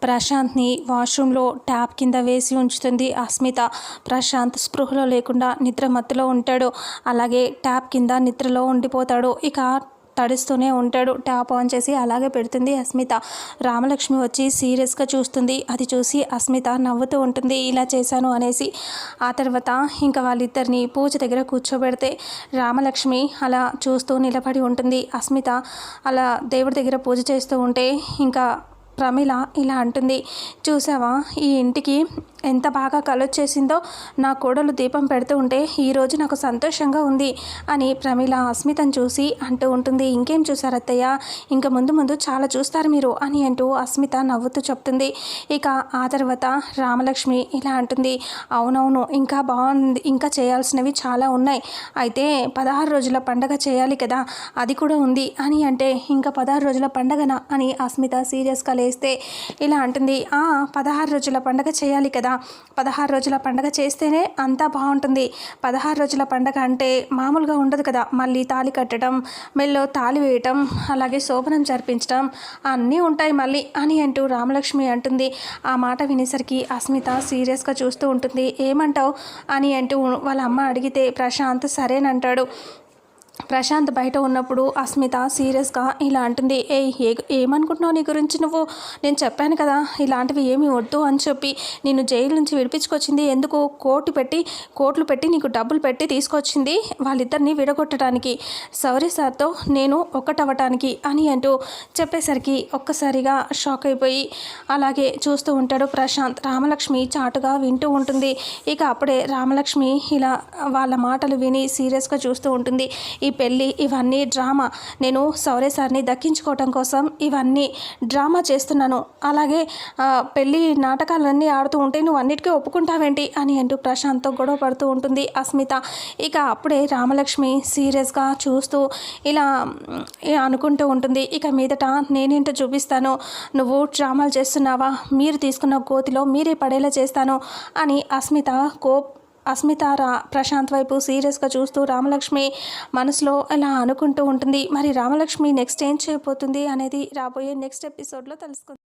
ప్రశాంత్ని వాష్రూమ్లో tap కింద వేసి ఉంచుతుంది అస్మిత. ప్రశాంత్ స్పృహలో లేకుండా నిద్ర మత్తులో ఉంటాడు. అలాగే ట్యాప్ కింద నిద్రలో ఉండిపోతాడు. ఇక తడుస్తూనే ఉంటాడు. ట్యాప్ ఆన్ చేసి అలాగే పెడుతుంది అస్మిత. రామలక్ష్మి వచ్చి సీరియస్గా చూస్తుంది. అది చూసి అస్మిత నవ్వుతూ ఉంటుంది, ఇలా చేశాను అనేసి. ఆ తర్వాత ఇంకా వాళ్ళిద్దరిని పూజ దగ్గర కూర్చోబెడితే రామలక్ష్మి అలా చూస్తూ నిలబడి ఉంటుంది. అస్మిత అలా దేవుడి దగ్గర పూజ చేస్తూ ఉంటే ఇంకా ప్రమిళ ఇలా అంటుంది, చూసావా ఈ ఇంటికి ఎంత బాగా కలొచ్చేసిందో, నా కోడలు దీపం పెడుతూ ఉంటే ఈరోజు నాకు సంతోషంగా ఉంది అని ప్రమిళ అస్మితను చూసి అంటూ ఉంటుంది. ఇంకేం చూసారు అత్తయ్య, ఇంకా ముందు ముందు చాలా చూస్తారు మీరు అని అంటూ అస్మిత నవ్వుతూ చెప్తుంది. ఇక ఆ తర్వాత రామలక్ష్మి ఇలా అంటుంది, అవునవును ఇంకా బాగుంది, ఇంకా చేయాల్సినవి చాలా ఉన్నాయి, అయితే 16 రోజుల పండగ చేయాలి కదా, అది కూడా ఉంది అని అంటే, ఇంకా 16 రోజుల పండగనా అని అస్మిత సీరియస్గా లేస్తే ఇలా అంటుంది, 16 రోజుల పండగ చేయాలి కదా, 16 రోజుల పండగ చేస్తేనే అంతా బాగుంటుంది. 16 రోజుల పండగ అంటే మామూలుగా ఉండదు కదా, మళ్ళీ తాళి కట్టడం, మెల్లో తాళి వేయటం, అలాగే శోభనం జరిపించడం అన్నీ ఉంటాయి మళ్ళీ అని అంటూ రామలక్ష్మి అంటుంది. ఆ మాట వినేసరికి అస్మిత సీరియస్గా చూస్తూ ఉంటుంది. ఏమంటావు అని అంటూ వాళ్ళ అమ్మ అడిగితే ప్రశాంత్ సరేనంటాడు. ప్రశాంత్ బయట ఉన్నప్పుడు అస్మిత సీరియస్గా ఇలా అంటుంది, ఏమనుకుంటున్నావు నీ గురించి నువ్వు, నేను చెప్పాను కదా ఇలాంటివి ఏమీ వద్దు అని చెప్పి, నేను జైలు నుంచి విడిపించుకొచ్చింది ఎందుకు, కోట్లు పెట్టి నీకు డబ్బులు పెట్టి తీసుకొచ్చింది వాళ్ళిద్దరిని విడగొట్టడానికి, సౌరి సార్తో నేను ఒక్కటవ్వటానికి అని అంటూ చెప్పేసరికి ఒక్కసారిగా షాక్ అయిపోయి అలాగే చూస్తూ ఉంటాడు ప్రశాంత్. రామలక్ష్మి చాటుగా వింటూ ఉంటుంది. ఇక అప్పుడే రామలక్ష్మి ఇలా వాళ్ళ మాటలు విని సీరియస్గా చూస్తూ ఉంటుంది. ఈ పెళ్ళి ఇవన్నీ డ్రామా, నేను సౌరే సార్ని దక్కించుకోవటం కోసం ఇవన్నీ డ్రామా చేస్తున్నాను, అలాగే పెళ్ళి నాటకాలన్నీ ఆడుతూ ఉంటే నువ్వు అన్నిటికీ ఒప్పుకుంటావేంటి అని అంటూ ప్రశాంత్తో గొడవ పడుతూ ఉంటుంది అస్మిత. ఇక అప్పుడే రామలక్ష్మి సీరియస్గా చూస్తూ ఇలా అనుకుంటూ ఉంటుంది, ఇక మీదట నేనేంటో చూపిస్తాను, నువ్వు డ్రామాలు చేస్తున్నావా, మీరు తీసుకున్న గోతిలో మీరే పడేలా చేస్తాను అని అస్మిత ప్రశాంత్ వైపు సీరియస్గా చూస్తూ రామలక్ష్మి మనసులో ఇలా అనుకుంటూ ఉంటుంది. మరి రామలక్ష్మి నెక్స్ట్ ఏం చేయబోతుంది అనేది రాబోయే నెక్స్ట్ ఎపిసోడ్లో తెలుసుకుందాం.